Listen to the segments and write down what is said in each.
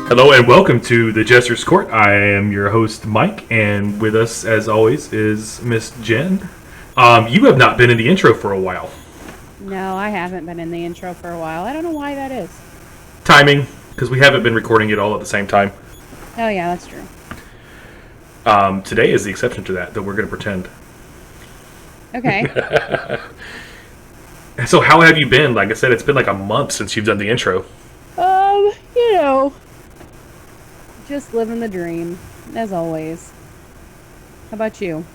Hello and welcome to the Jester's Court. I am your host, Mike, and with us, as always, is Miss Jen. You have not been in the intro for a while. No, I haven't been in the intro for a while. I don't know why that is. Timing, because we haven't been recording it all at the same time. Oh, yeah, that's true. Today is the exception to that we're going to pretend. Okay. So how have you been? Like I said, it's been like a month since you've done the intro. You know, just living the dream, as always. How about you?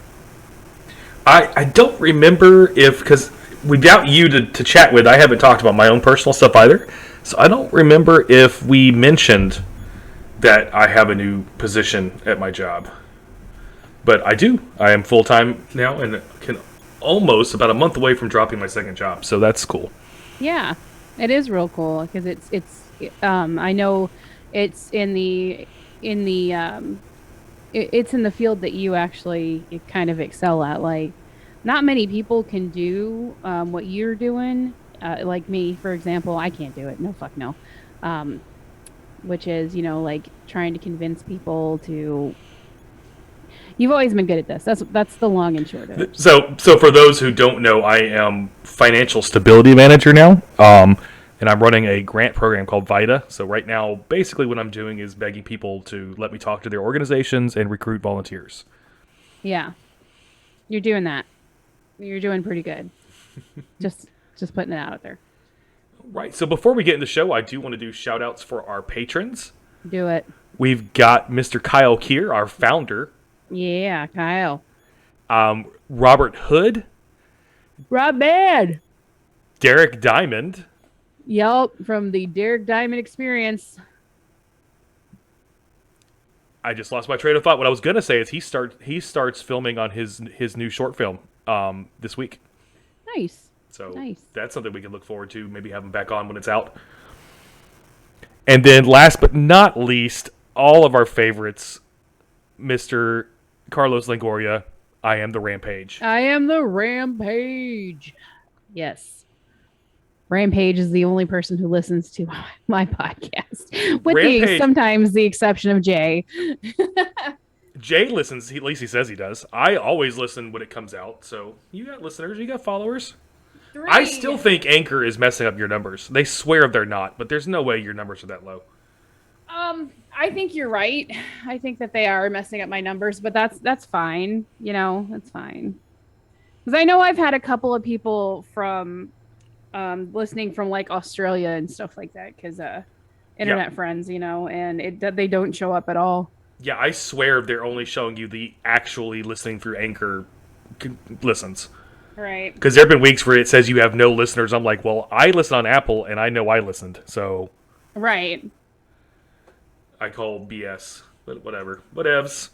I don't remember if, because without you to chat with, I haven't talked about my own personal stuff either. So I don't remember if we mentioned that I have a new position at my job. But I do. I am full-time now and can almost about a month away from dropping my second job. So that's cool. Yeah, it is real cool because I know it's in the it's in the field that you actually kind of excel at. Like, not many people can do what you're doing. Like me, for example, I can't do it. No, fuck no. Which is, like trying to convince people to. You've always been good at this. That's the long and short of it. So for those who don't know, I am financial stability manager now. And I'm running a grant program called VITA. So right now, basically what I'm doing is begging people to let me talk to their organizations and recruit volunteers. Yeah. You're doing that. You're doing pretty good. just putting it out there. Right. So before we get into the show, I do want to do shout outs for our patrons. Do it. We've got Mr. Kyle Kier, our founder. Yeah, Kyle. Robert Hood. Rob Bad. Derek Diamond. Yup, from the Derek Diamond Experience. I just lost my train of thought. What I was going to say is he starts filming on his new short film this week. Nice. So nice. That's something we can look forward to. Maybe have him back on when it's out. And then last but not least, all of our favorites, Mr. Carlos Longoria, I am the Rampage. I am the Rampage. Yes. Rampage is the only person who listens to my podcast, with sometimes the exception of Jay. Jay listens. At least he says he does. I always listen when it comes out. So you got listeners, you got followers. 3. I still think Anchor is messing up your numbers. They swear they're not, but there's no way your numbers are that low. I think you're right. I think that they are messing up my numbers, but that's fine. That's fine. Because I know I've had a couple of people from listening from like Australia and stuff like that, because internet friends, and they don't show up at all. Yeah, I swear they're only showing you the actually listening through Anchor listens. Right. Because there have been weeks where it says you have no listeners. I'm like, well, I listen on Apple, and I know I listened, so... Right. I call BS, but whatever. Whatevs.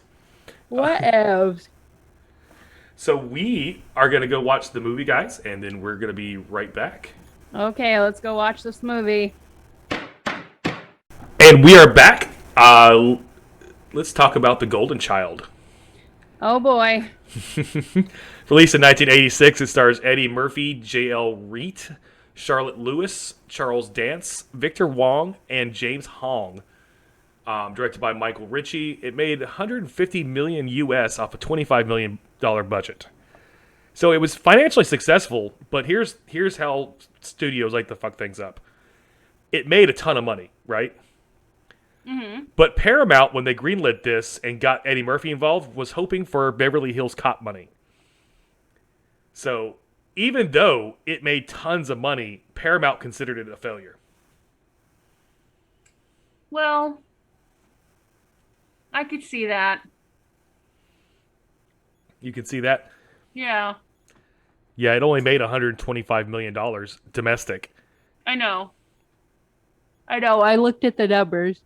Whatevs. So we are going to go watch the movie, guys, and then we're going to be right back. Okay, let's go watch this movie. And we are back. Let's talk about The Golden Child. Oh, boy. Released in 1986, it stars Eddie Murphy, J.L. Reet, Charlotte Lewis, Charles Dance, Victor Wong, and James Hong. Directed by Michael Ritchie. It made $150 million US off a $25 million budget. So it was financially successful, but here's how studios like to fuck things up. It made a ton of money, right? Mm-hmm. But Paramount, when they greenlit this and got Eddie Murphy involved, was hoping for Beverly Hills Cop money. So even though it made tons of money, Paramount considered it a failure. Well, I could see that. You can see that? Yeah. Yeah, it only made $125 million domestic. I know. I looked at the numbers.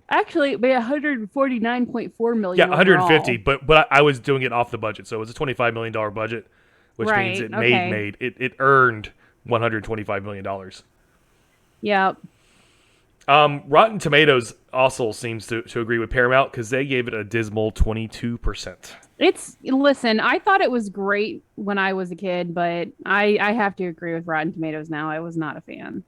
Actually, it made $149.4 million. Yeah, 150, overall. but I was doing it off the budget, so it was a $25 million budget, which means it it earned $125 million. Yep. Rotten Tomatoes also seems to agree with Paramount because they gave it a dismal 22%. Listen, I thought it was great when I was a kid, but I have to agree with Rotten Tomatoes now. I was not a fan.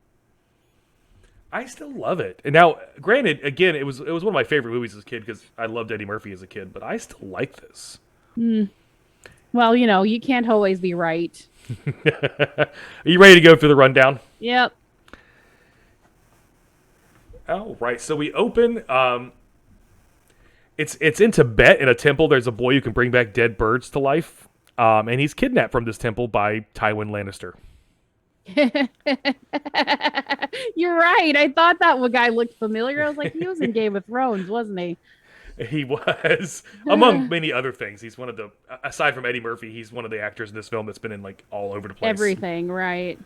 I still love it. And now, granted, again, it was one of my favorite movies as a kid because I loved Eddie Murphy as a kid, but I still like this. Hmm. Well, you can't always be right. Are you ready to go through the rundown? Yep. Oh, right. So we open. It's in Tibet in a temple. There's a boy who can bring back dead birds to life, and he's kidnapped from this temple by Tywin Lannister. You're right. I thought that one guy looked familiar. I was like, he was in Game of Thrones, wasn't he? He was, among many other things. He's one of the, aside from Eddie Murphy, he's one of the actors in this film that's been in like all over the place. Everything, right?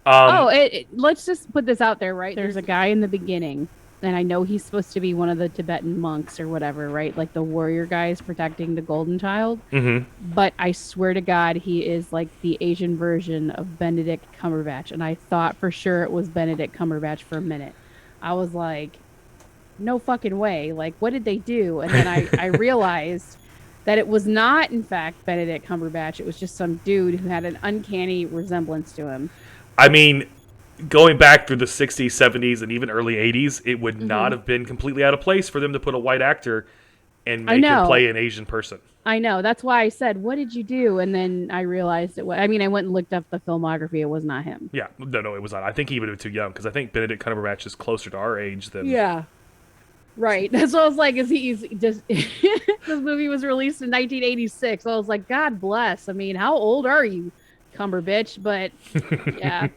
Um, Let's just put this out there, right? There's a guy in the beginning, and I know he's supposed to be one of the Tibetan monks or whatever, right? Like the warrior guys protecting the golden child. mhm. But I swear to God, he is like the Asian version of Benedict Cumberbatch. And I thought for sure it was Benedict Cumberbatch for a minute. I was like, no fucking way. Like, what did they do? And then I realized that it was not, in fact, Benedict Cumberbatch. It was just some dude who had an uncanny resemblance to him. I mean, going back through the 60s, 70s, and even early 80s, it would not Mm-hmm. have been completely out of place for them to put a white actor and I make him know. play an Asian person. I know. That's why I said, what did you do? And then I realized it was, I mean, I went and looked up the filmography. It was not him. Yeah, no, it was not. I think he would have been too young because I think Benedict Cumberbatch is closer to our age than. Yeah. Right. That's what I was like, is he's just this movie was released in 1986. I was like, God bless. I mean, how old are you, Cumberbitch? But yeah.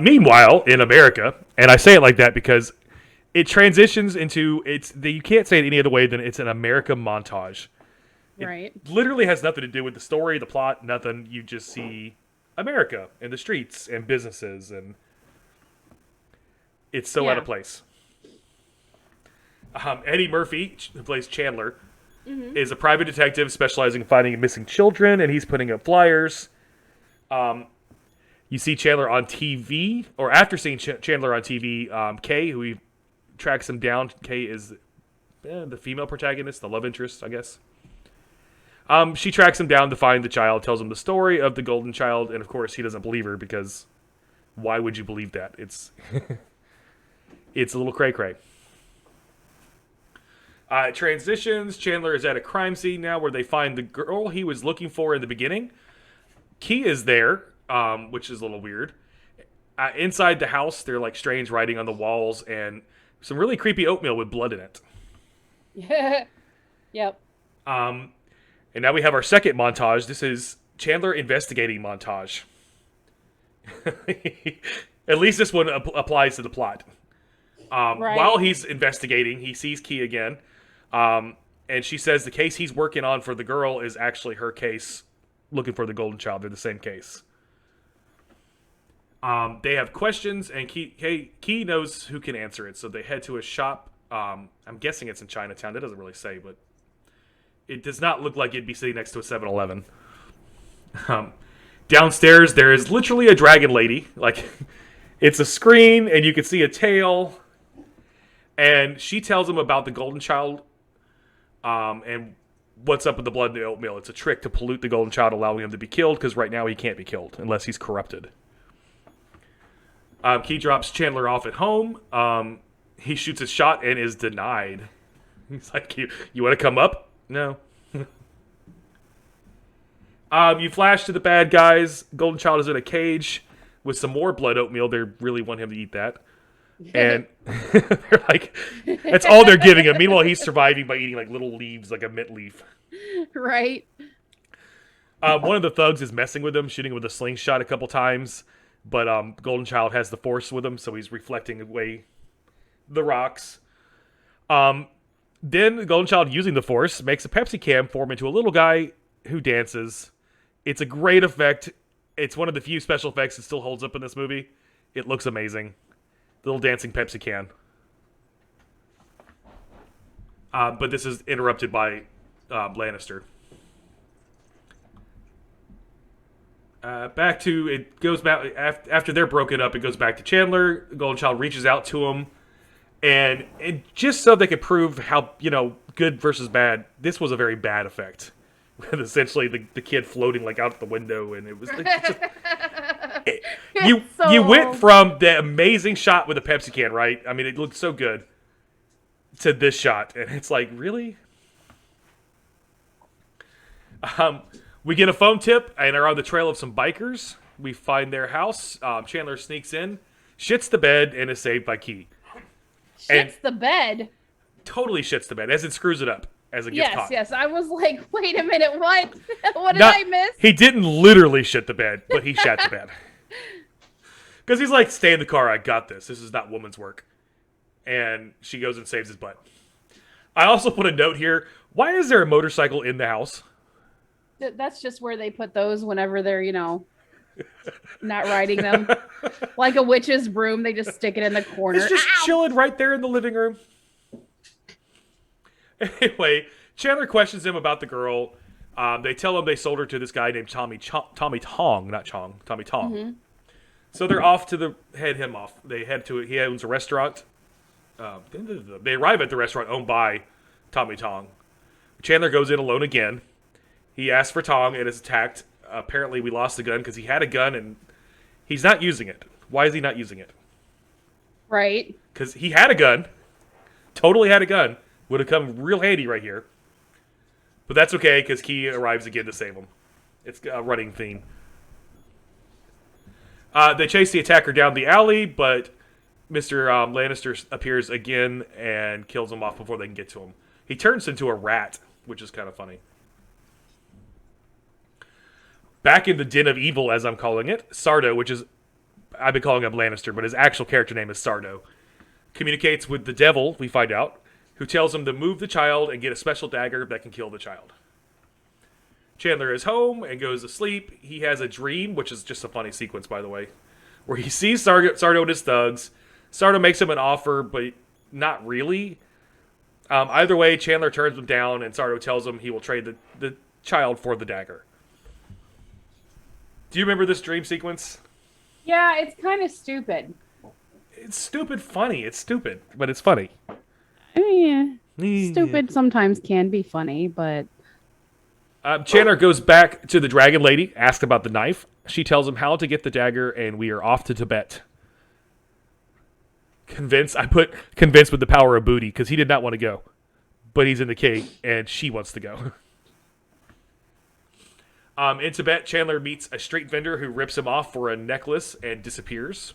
Meanwhile, in America, and I say it like that because it transitions into you can't say it any other way than it's an America montage. Right. Literally has nothing to do with the story, the plot, nothing. You just see America and the streets and businesses, and it's so out Yeah. of place. Eddie Murphy, who plays Chandler, is a private detective specializing in finding missing children, and he's putting up flyers. You see Chandler on TV, or after seeing Chandler on TV, Kay, who he tracks him down. Kay is the female protagonist, the love interest, I guess. She tracks him down to find the child, tells him the story of the golden child, and of course he doesn't believe her because why would you believe that? It's it's a little cray-cray. Transitions. Chandler is at a crime scene now where they find the girl he was looking for in the beginning. Key is there, which is a little weird. Inside the house, there are like strange writing on the walls and some really creepy oatmeal with blood in it. Yeah. Yep. And now we have our second montage. This is Chandler investigating montage. At least this one applies to the plot. Right. While he's investigating, he sees Key again. And she says the case he's working on for the girl is actually her case looking for the golden child. They're the same case. They have questions, and Key knows who can answer it. So they head to a shop. I'm guessing it's in Chinatown. It doesn't really say, but it does not look like it'd be sitting next to a 7-Eleven. Downstairs, there is literally a dragon lady. Like, it's a screen, and you can see a tail. And she tells him about the golden child and what's up with the blood in the oatmeal. It's a trick to pollute the golden child, allowing him to be killed, because right now he can't be killed unless he's corrupted. Key drops Chandler off at home. He shoots a shot and is denied. He's like, you want to come up? No. You flash to the bad guys. Golden child is in a cage with some more blood oatmeal. They really want him to eat that. And they're like, that's all they're giving him. Meanwhile, he's surviving by eating like little leaves, like a mint leaf. Right. One of the thugs is messing with him, shooting with a slingshot a couple times. But Golden Child has the Force with him, so he's reflecting away the rocks. Then the Golden Child, using the Force, makes a Pepsi can form into a little guy who dances. It's a great effect. It's one of the few special effects that still holds up in this movie. It looks amazing. The little dancing Pepsi can. But this is interrupted by Lannister. It goes back after they're broken up. It goes back to Chandler. The Golden Child reaches out to him, and just so they could prove how good versus bad. This was a very bad effect, with essentially the kid floating like out the window, and it was You So you went old. from the amazing shot with a Pepsi can, right? I mean, it looked so good, to this shot, and it's like, really? We get a phone tip and are on the trail of some bikers. We find their house. Chandler sneaks in, shits the bed, and is saved by Key. And Shits the bed. totally shits the bed, as it screws it up as it gets Yes, caught. yes. I was like, wait a minute, what? What did Not- I miss? He didn't literally shit the bed, but he shat the bed. Because he's like, stay in the car, I got this. This is not woman's work. And she goes and saves his butt. I also put a note here. Why is there a motorcycle in the house? That's just where they put those whenever they're, not riding them. Like a witch's broom, they just stick it in the corner. It's just Ow! chilling right there in the living room. Anyway, Chandler questions him about the girl. They tell him they sold her to this guy named Tommy Tong, not Chong, Tommy Tong. Mm-hmm. So they're off to head him off. They head to it. He owns a restaurant. They arrive at the restaurant owned by Tommy Tong. Chandler goes in alone again. He asks for Tong and is attacked. Apparently, we lost the gun because he had a gun and he's not using it. Why is he not using it? Right. Because he had a gun. Totally had a gun. Would have come real handy right here. But that's okay because Key arrives again to save him. It's a running theme. They chase the attacker down the alley, but Mr. Lannister appears again and kills him off before they can get to him. He turns into a rat, which is kind of funny. Back in the Den of Evil, as I'm calling it, Sardo, which is... I've been calling him Lannister, but his actual character name is Sardo, communicates with the devil, we find out, who tells him to move the child and get a special dagger that can kill the child. Chandler is home and goes to sleep. He has a dream, which is just a funny sequence, by the way, where he sees Sardo and his thugs. Sardo makes him an offer, but not really. Either way, Chandler turns him down, and Sardo tells him he will trade the child for the dagger. Do you remember this dream sequence? Yeah, it's kind of stupid. It's stupid funny. It's stupid, but it's funny. I mean, yeah, stupid sometimes can be funny, but... Chandler goes back to the dragon lady, asks about the knife. She tells him how to get the dagger, and we are off to Tibet. I put convinced with the power of booty, because he did not want to go. But he's in the cave, and she wants to go. In Tibet, Chandler meets a street vendor who rips him off for a necklace and disappears.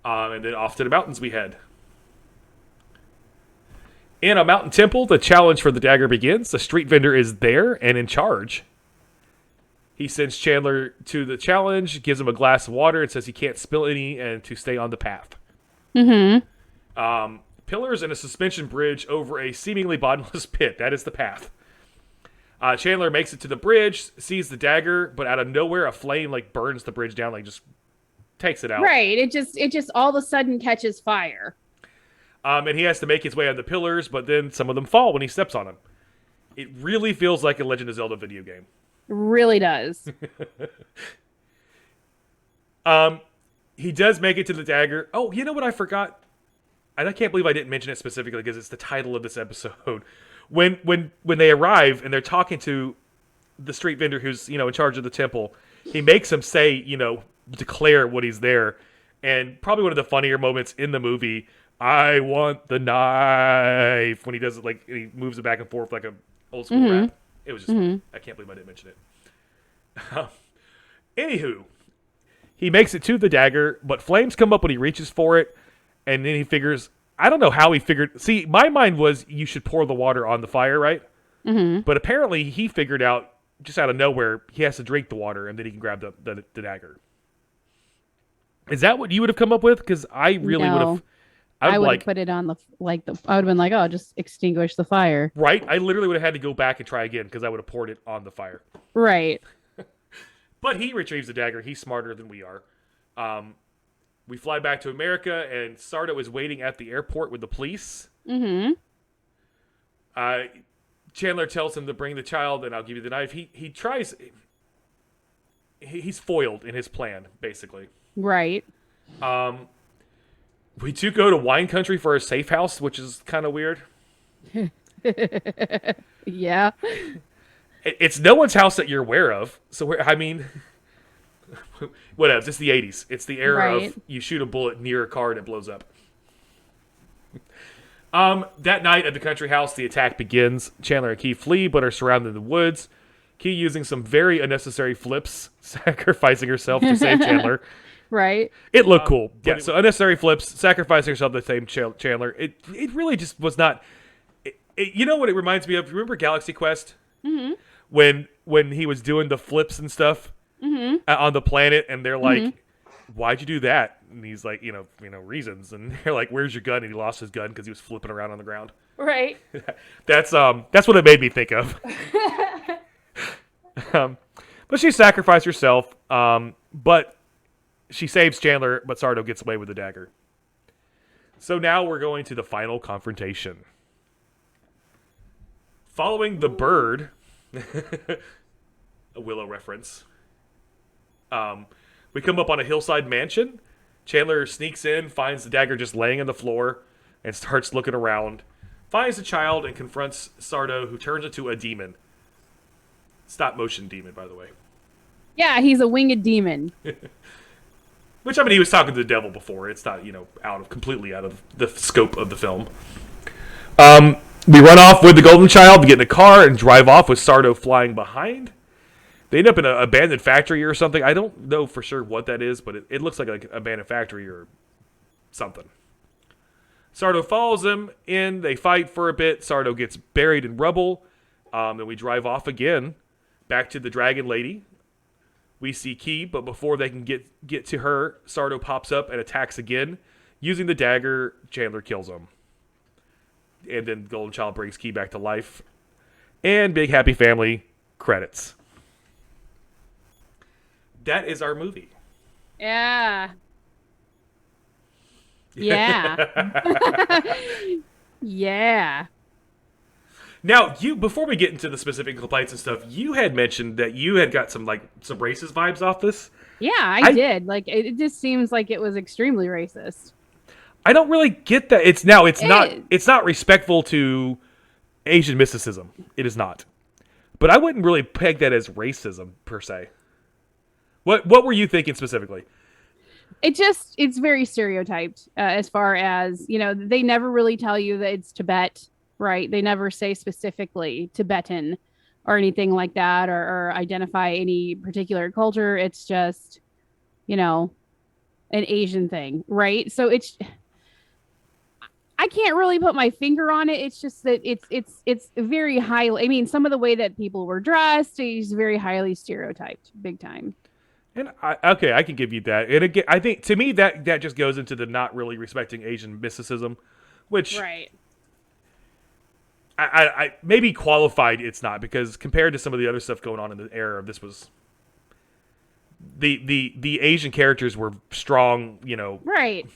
And then off to the mountains we head. In a mountain temple, the challenge for the dagger begins. The street vendor is there and in charge. He sends Chandler to the challenge, gives him a glass of water, and says he can't spill any and to stay on the path. Mm-hmm. Pillars and a suspension bridge over a seemingly bottomless pit. That is the path. Chandler makes it to the bridge, sees the dagger, but out of nowhere, a flame burns the bridge down, just takes it out. Right. It just all of a sudden catches fire. And he has to make his way on the pillars, but then some of them fall when he steps on them. It really feels like a Legend of Zelda video game. Really does. He does make it to the dagger. Oh, you know what I forgot? And I can't believe I didn't mention it specifically because it's the title of this episode. When they arrive and they're talking to the street vendor who's, in charge of the temple, he makes him say, declare what he's there. And probably one of the funnier moments in the movie, I want the knife, when he does it, he moves it back and forth like a old school rap. It was just funny. I can't believe I didn't mention it. Anywho, he makes it to the dagger, but flames come up when he reaches for it, and then he figures, I don't know how he figured, see, my mind was you should pour the water on the fire, right? Mm-hmm. But apparently he figured out, just out of nowhere, he has to drink the water, and then he can grab the dagger. Is that what you would have come up with? Because I really would have. I would have put it on I would have been like, oh, just extinguish the fire. Right? I literally would have had to go back and try again because I would have poured it on the fire. Right. But he retrieves the dagger. He's smarter than we are. We fly back to America, and Sardo is waiting at the airport with the police. Mm-hmm. Chandler tells him to bring the child, and I'll give you the knife. He tries. He's foiled in his plan, basically. Right. We do go to wine country for a safe house, which is kind of weird. Yeah. It's no one's house that you're aware of. So, Whatever. It's the 80s. It's the era Right. of you shoot a bullet near a car and it blows up. That night at the country house, the attack begins. Chandler and Key flee, but are surrounded in the woods. Key using some very unnecessary flips, sacrificing herself to save Chandler. Right. It looked cool. Yeah, so unnecessary flips, sacrificing herself to save Chandler. It really just was not. You know what it reminds me of? Remember Galaxy Quest? Mm-hmm. When he was doing the flips and stuff on the planet, and they're like, "Why'd you do that?" And he's like, reasons. And they're like, "Where's your gun?" And he lost his gun because he was flipping around on the ground. Right. That's what it made me think of. But she sacrificed herself. But she saves Chandler, but Sardo gets away with the dagger. So now we're going to the final confrontation. Following the bird, a Willow reference, we come up on a hillside mansion. Chandler sneaks in, finds the dagger just laying on the floor, and starts looking around. Finds the child and confronts Sardo, who turns into a demon. Stop motion demon, by the way. Yeah, he's a winged demon. Which, I mean, he was talking to the devil before. It's not, completely out of the scope of the film. We run off with the golden child, get in a car, and drive off with Sardo flying behind. They end up in an abandoned factory or something. I don't know for sure what that is, but it looks like an abandoned factory or something. Sardo follows them in. They fight for a bit. Sardo gets buried in rubble. Then we drive off again, back to the Dragon Lady. We see Key, but before they can get to her, Sardo pops up and attacks again. Using the dagger, Chandler kills him. And then Golden Child brings Key back to life. And big happy family credits. That is our movie. Yeah. Yeah. Yeah. Now, before we get into the specific complaints and stuff, you had mentioned that you had got some racist vibes off this. Yeah, I did. Like, it just seems like it was extremely racist. I don't really get that. It's not respectful to Asian mysticism. It is not. But I wouldn't really peg that as racism per se. What were you thinking specifically? It's very stereotyped as far as, they never really tell you that it's Tibet, right? They never say specifically Tibetan or anything like that, or identify any particular culture. It's just, an Asian thing, right? So I can't really put my finger on it. It's just that it's very highly. I mean, some of the way that people were dressed is very highly stereotyped, big time. And I can give you that. And again, I think to me that just goes into the not really respecting Asian mysticism, which right. I maybe qualified. It's not, because compared to some of the other stuff going on in the era, this was the Asian characters were strong. Right.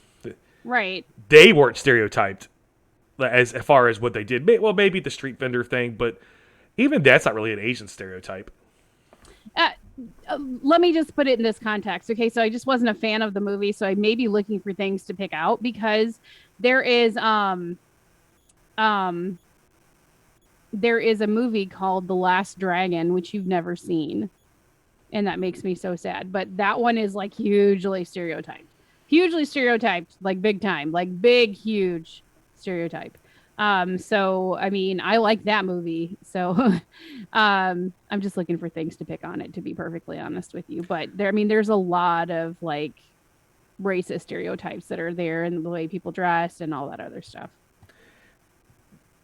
Right. They weren't stereotyped as far as what they did. Well, maybe the street vendor thing, but even that's not really an Asian stereotype. Let me just put it in this context. Okay, so I just wasn't a fan of the movie, so I may be looking for things to pick out, because there is a movie called The Last Dragon, which you've never seen, and that makes me so sad. But that one is like hugely stereotyped, like big time, like big, huge stereotype. So I mean, I like that movie. So I'm just looking for things to pick on it, to be perfectly honest with you. But there's a lot of like racist stereotypes that are there, and the way people dress and all that other stuff.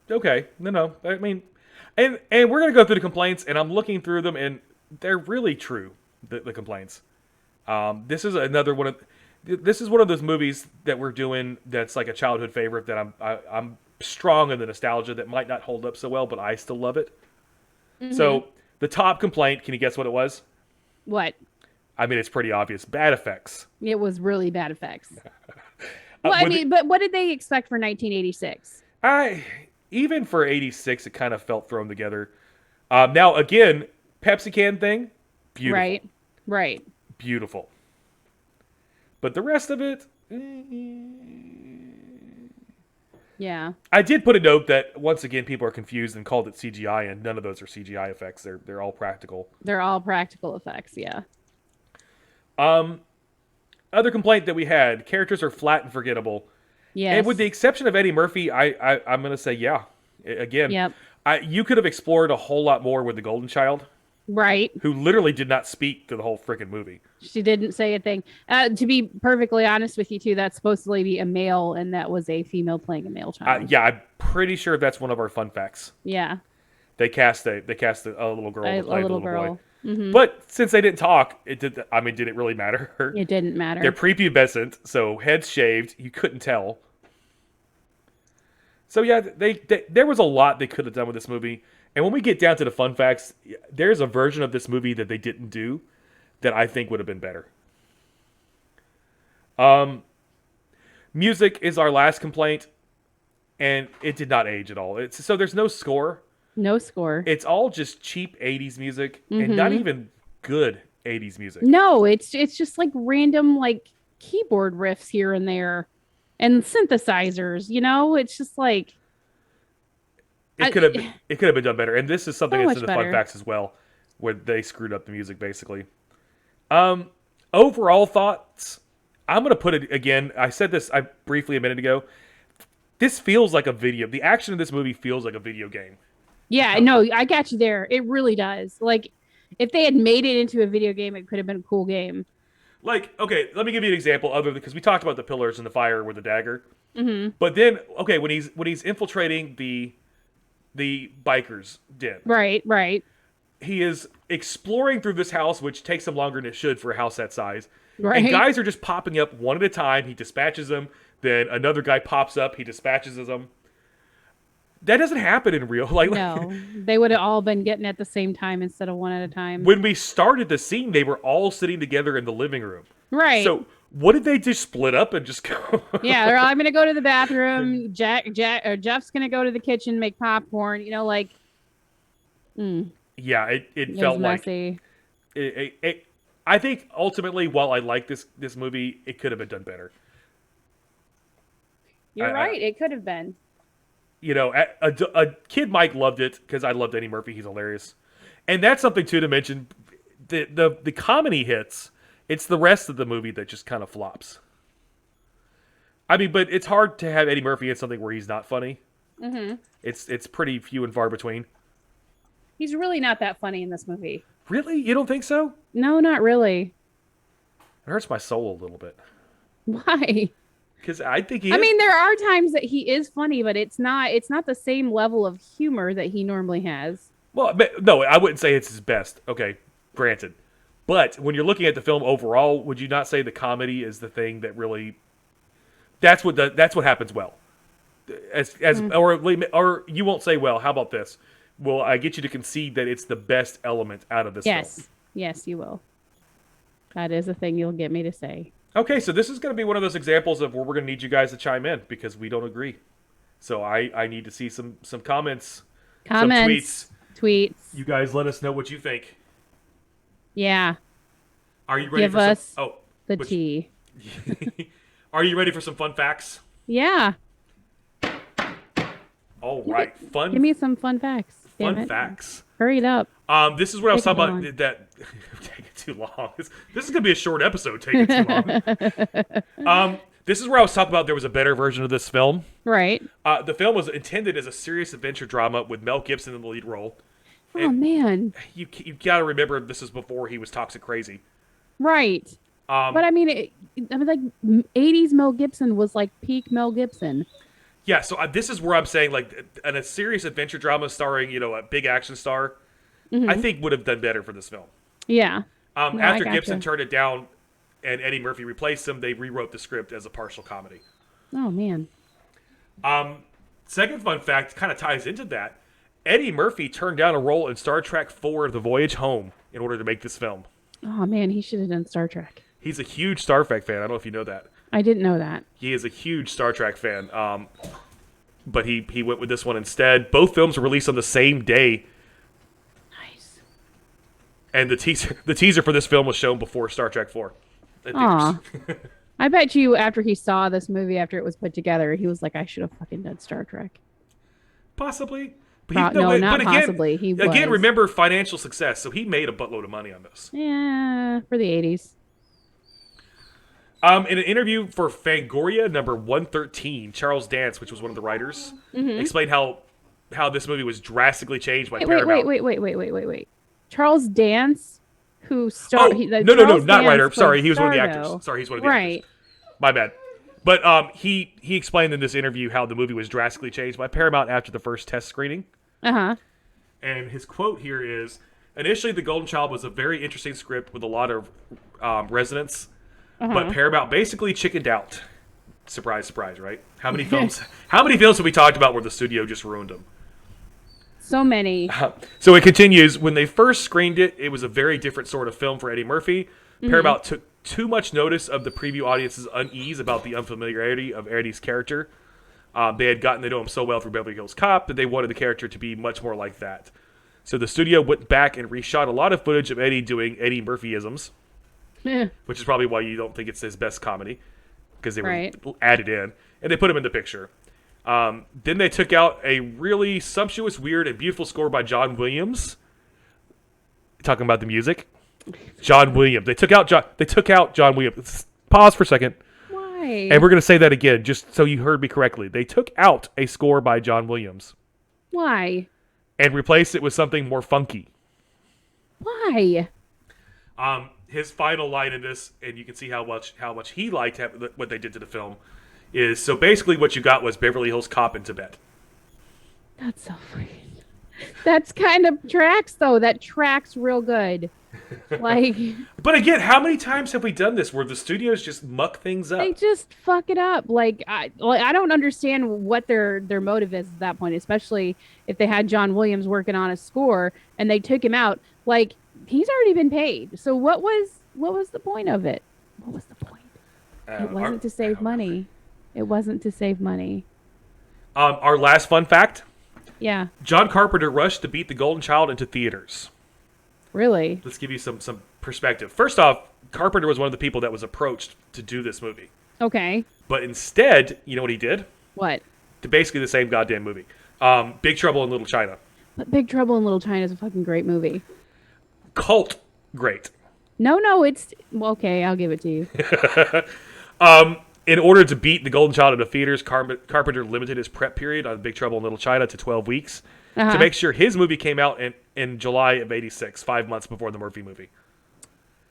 Okay, no. I mean, and we're gonna go through the complaints, and I'm looking through them, and they're really true. The complaints. This is another one of. This is one of those movies that we're doing that's like a childhood favorite that I'm strong in the nostalgia that might not hold up so well, but I still love it. Mm-hmm. So the top complaint, can you guess what it was? What? I mean, it's pretty obvious. Bad effects. It was really bad effects. Well, but what did they expect for 1986? Even for 86, it kind of felt thrown together. Now, again, Pepsi can thing, beautiful. Right. Beautiful. But the rest of it... Yeah. I did put a note that, once again, people are confused and called it CGI, and none of those are CGI effects. They're all practical. They're all practical effects, yeah. Other complaint that we had: characters are flat and forgettable. And Yes. with the exception of Eddie Murphy, I'm gonna say yeah. Again, Yep. you could have explored a whole lot more with the Golden Child, Right. who literally did not speak to the whole freaking movie. She didn't say a thing. To be perfectly honest with you, too, that's supposed to be a male, and that was a female playing a male child. Yeah, I'm pretty sure that's one of our fun facts. Yeah. They cast a little girl to play A the little little girl. boy. Hmm. But since they didn't talk, it did. I mean, did it really matter? It didn't matter. They're prepubescent, so heads shaved. You couldn't tell. So yeah, there was a lot they could have done with this movie. And when we get down to the fun facts, there's a version of this movie that they didn't do that I think would have been better. Music is our last complaint, and it did not age at all. So there's no score. No score. It's all just cheap 80s music and not even good 80s music. No, it's just like random like keyboard riffs here and there and synthesizers, it's just like it could have been done better. And this is something So that's in much the fun better. facts as well, where they screwed up the music basically. Overall thoughts, I'm going to put it again. I said this briefly a minute ago. This feels like a video. The action of this movie feels like a video game. Yeah, no, I got you there. It really does. Like if they had made it into a video game, it could have been a cool game. Like, okay, let me give you an example because we talked about the pillars and the fire with the dagger. Mm-hmm. But then, okay, when he's infiltrating the biker's den, Right. he is exploring through this house, which takes him longer than it should for a house that size. Right. And guys are just popping up one at a time. He dispatches them. Then another guy pops up. He dispatches them. That doesn't happen in real life. No, they would have all been getting at the same time instead of one at a time. When we started the scene, they were all sitting together in the living room. Right. So what did they just split up and just go? Yeah, they're all, I'm gonna go to the bathroom. Jeff's gonna go to the kitchen, make popcorn. Yeah, it It felt was like messy. I think ultimately, while I like this movie, it could have been done better. You're right. It could have been. A kid Mike loved it because I loved Eddie Murphy. He's hilarious, and that's something too to mention. The comedy hits. It's the rest of the movie that just kind of flops. I mean, but it's hard to have Eddie Murphy in something where he's not funny. Mm-hmm. It's pretty few and far between. He's really not that funny in this movie. Really, you don't think so? No, not really. It hurts my soul a little bit Why? because I think he. I mean, there are times that he is funny, but it's not the same level of humor that he normally has. Well, no, I wouldn't say it's his best. Okay, granted. But when you're looking at the film overall, would you not say the comedy is the thing that really? That's what happens well. Or you won't say, well, how about this? Well, I get you to concede that it's the best element out of this film. Yes, you will. That is a thing you'll get me to say. Okay, so this is going to be one of those examples of where we're going to need you guys to chime in because we don't agree. So I need to see some comments, some Tweets. You guys let us know what you think. Yeah. Are you ready Give for us some, tea. Are you ready for some fun facts? Yeah. All right, Give me some fun facts. Damn fun it. facts. Hurry it up. This is what I was Take talking it about. That take it too long. This is gonna be a short episode. Take it too long. This is where I was talking about there was a better version of this film. Right. The film was intended as a serious adventure drama with Mel Gibson in the lead role. Oh, man. You got to remember this is before he was toxic crazy. Right. But I mean, like 80s Mel Gibson was like peak Mel Gibson. Yeah, so this is where I'm saying like a serious adventure drama starring a big action star, I think would have done better for this film. Yeah. After Gibson turned it down and Eddie Murphy replaced him, they rewrote the script as a partial comedy. Oh, man. Second fun fact kind of ties into that. Eddie Murphy turned down a role in Star Trek 4 The Voyage Home in order to make this film. Oh, man, he should have done Star Trek. He's a huge Star Trek fan. I don't know if you know that. I didn't know that. He is a huge Star Trek fan. But he went with this one instead. Both films were released on the same day. Nice. And the teaser for this film was shown before Star Trek 4. Aw. I bet you after he saw this movie, after it was put together, he was like, I should have fucking done Star Trek. Possibly. Not possibly. He was. Again, remember financial success. So he made a buttload of money on this. Yeah, for the 80s. In an interview for Fangoria number 113, Charles Dance, which was one of the writers, explained how this movie was drastically changed by Paramount. Wait. Charles Dance, Oh, no, Charles not Dance writer. played Sorry, he was one of the actors. Sardo. Sorry, he's one of the actors. Right. My bad. But he explained in this interview how the movie was drastically changed by Paramount after the first test screening. Uh-huh. And his quote here is, initially, The Golden Child was a very interesting script with a lot of resonance, but Paramount basically chickened out. Surprise, surprise, right? How many films? How many films have we talked about where the studio just ruined them? So many. So it continues. When they first screened it, it was a very different sort of film for Eddie Murphy. Paramount took too much notice of the preview audience's unease about the unfamiliarity of Eddie's character. They had gotten to know him so well through Beverly Hills Cop that they wanted the character to be much more like that. So the studio went back and reshot a lot of footage of Eddie doing Eddie Murphyisms, which is probably why you don't think it's his best comedy, because they were added in, and they put him in the picture. Then they took out a really sumptuous, weird, and beautiful score by John Williams. Talking about the music, John Williams. They took out John Williams. Pause for a second. Why? And we're going to say that again, just so you heard me correctly. They took out a score by John Williams. Why? And replaced it with something more funky. Why? His final line in this, and you can see how much he liked what they did to the film, is so basically what you got was Beverly Hills Cop in Tibet. That's so freaking. That's kind of tracks though. That tracks real good. Like, but again, how many times have we done this where the studios just muck things up? they just fuck it up. Like I don't understand what their motive is at that point, especially if they had John Williams working on a score and they took him out. Like, he's already been paid. So what was the point of it? What was the point? It wasn't to save money. It wasn't to save money. Our last fun fact. Yeah. John Carpenter rushed to beat The Golden Child into theaters. Really? Let's give you some perspective. First off, Carpenter was one of the people that was approached to do this movie. Okay. But instead, you know what he did? What? To basically the same goddamn movie. Big Trouble in Little China. But Big Trouble in Little China is a fucking great movie. Cult great. No, it's... Well, okay, I'll give it to you. In order to beat The Golden Child into theaters, Carpenter limited his prep period on Big Trouble in Little China to 12 weeks to make sure his movie came out in July of '86, 5 months before the Murphy movie.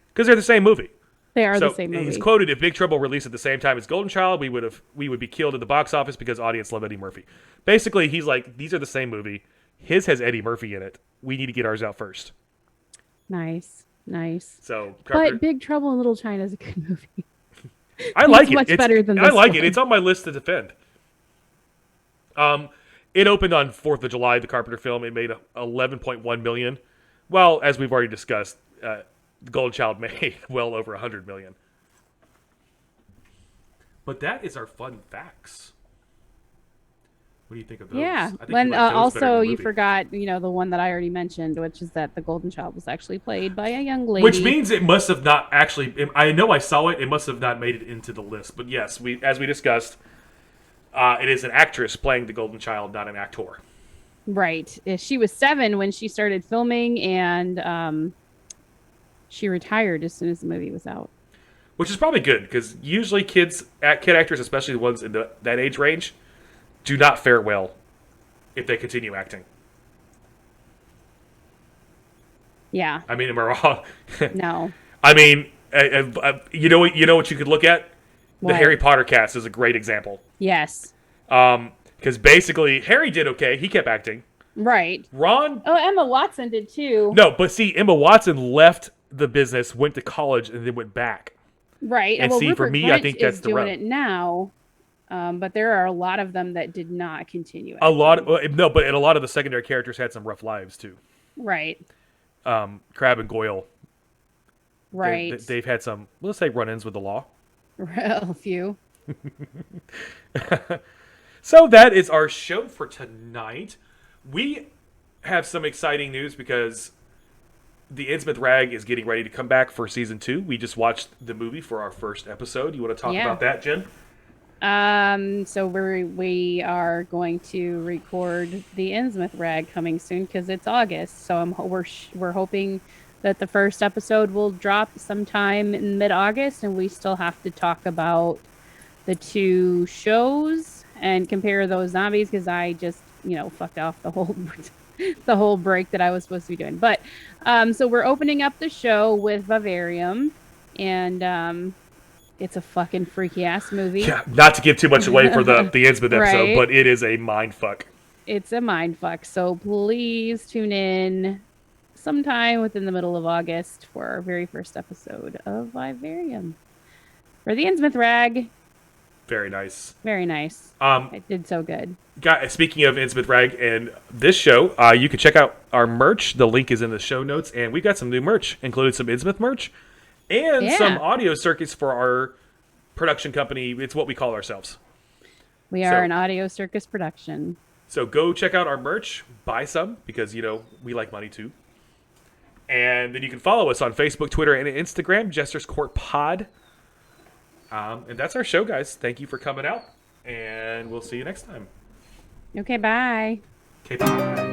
Because they're the same movie. They are the same movie. He's quoted, if Big Trouble released at the same time as Golden Child, we would be killed at the box office because audience love Eddie Murphy. Basically, he's like, these are the same movie. His has Eddie Murphy in it. We need to get ours out first. Nice. So, but Big Trouble in Little China is a good movie. I like it. Much better than this I like one. it. It's on my list to defend. It opened on 4th of July, the Carpenter film. It made $11.1 million. Well, as we've already discussed, The Golden Child made well over $100 million. But that is our fun facts. What do you think of those? Yeah. I think When you like those better also than the you movie. forgot, the one that I already mentioned, which is that the Golden Child was actually played by a young lady. Which means it must have not actually. I know I saw it. It must have not made it into the list. But yes, as we discussed, it is an actress playing the Golden Child, not an actor. Right. She was 7 when she started filming, and she retired as soon as the movie was out. Which is probably good because usually kid actors, especially the ones in that age range, do not fare well if they continue acting. Yeah. I mean, am I wrong? No. I mean, you know what you could look at? What? The Harry Potter cast is a great example. Yes. Because basically, Harry did okay. He kept acting. Right. Ron? Oh, Emma Watson did too. No, but see, Emma Watson left the business, went to college, and then went back. Right. And well, see, Rupert for me, Grint I think that's is the doing rub. it now. But there are a lot of them that did not continue. A lot of the secondary characters had some rough lives too. Right. Crab and Goyle. Right. They've had some, let's say, run-ins with the law. A few. So that is our show for tonight. We have some exciting news because the Innsmouth Rag is getting ready to come back for season 2. We just watched the movie for our first episode. You want to talk about that, Jen? So we are going to record the Innsmouth Rag coming soon because it's August. So we're hoping that the first episode will drop sometime in mid-August, and we still have to talk about the 2 shows and compare those zombies because I just, fucked off the whole the whole break that I was supposed to be doing. But so we're opening up the show with Vivarium, and it's a fucking freaky ass movie. Yeah, not to give too much away for the Innsmouth episode, Right. but it is a mind fuck. It's a mind fuck. So please tune in sometime within the middle of August for our very first episode of Vivarium. For the Innsmouth Rag. Very nice. Very nice. It did so good. Speaking of Innsmouth Rag and this show, you can check out our merch. The link is in the show notes, and we've got some new merch, including some Innsmouth merch and some audio circuits for our production company. It's what we call ourselves. We are an audio circus production. So go check out our merch, buy some, because, we like money too. And then you can follow us on Facebook, Twitter, and Instagram, Jester's Court Pod. And that's our show, guys. Thank you for coming out, and we'll see you next time. Okay, bye. Okay, bye.